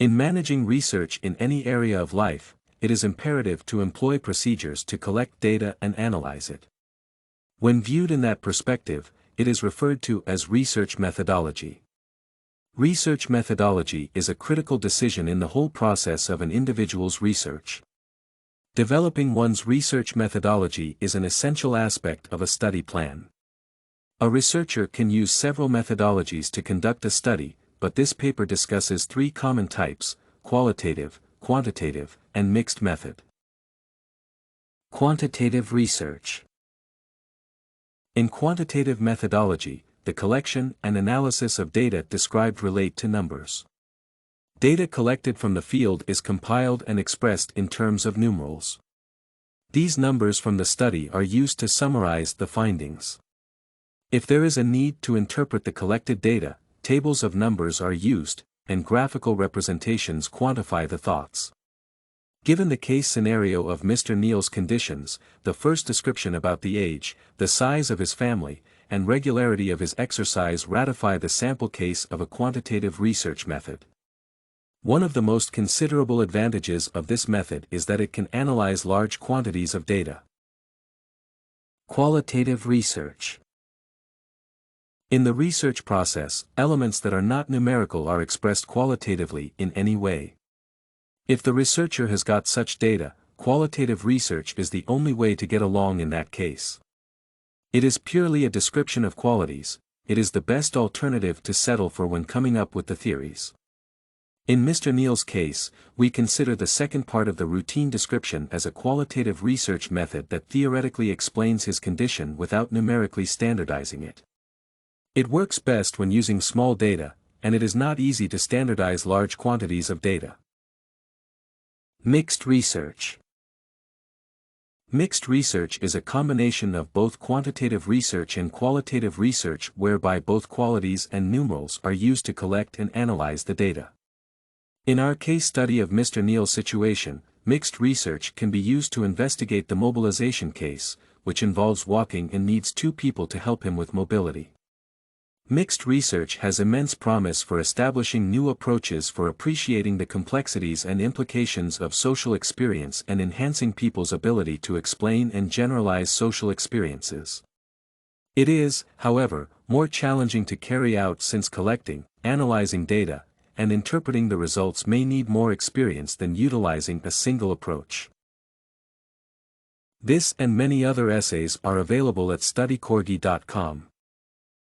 In managing research in any area of life, it is imperative to employ procedures to collect data and analyze it. When viewed in that perspective, it is referred to as research methodology. Research methodology is a critical decision in the whole process of an individual's research. Developing one's research methodology is an essential aspect of a study plan. A researcher can use several methodologies to conduct a study, but this paper discusses three common types: qualitative, quantitative, and mixed method. Quantitative research. In quantitative methodology, the collection and analysis of data described relate to numbers. Data collected from the field is compiled and expressed in terms of numerals. These numbers from the study are used to summarize the findings. If there is a need to interpret the collected data, tables of numbers are used, and graphical representations quantify the thoughts. Given the case scenario of Mr. Neal's conditions, the first description about the age, the size of his family, and regularity of his exercise ratify the sample case of a quantitative research method. One of the most considerable advantages of this method is that it can analyze large quantities of data. Qualitative research. In the research process, elements that are not numerical are expressed qualitatively in any way. If the researcher has got such data, qualitative research is the only way to get along in that case. It is purely a description of qualities, it is the best alternative to settle for when coming up with the theories. In Mr. Neal's case, we consider the second part of the routine description as a qualitative research method that theoretically explains his condition without numerically standardizing it. It works best when using small data, and it is not easy to standardize large quantities of data. Mixed research. Mixed research is a combination of both quantitative research and qualitative research whereby both qualities and numerals are used to collect and analyze the data. In our case study of Mr. Neal's situation, mixed research can be used to investigate the mobilization case, which involves walking and needs two people to help him with mobility. Mixed research has immense promise for establishing new approaches for appreciating the complexities and implications of social experience and enhancing people's ability to explain and generalize social experiences. It is, however, more challenging to carry out since collecting, analyzing data, and interpreting the results may need more experience than utilizing a single approach. This and many other essays are available at studycorgi.com.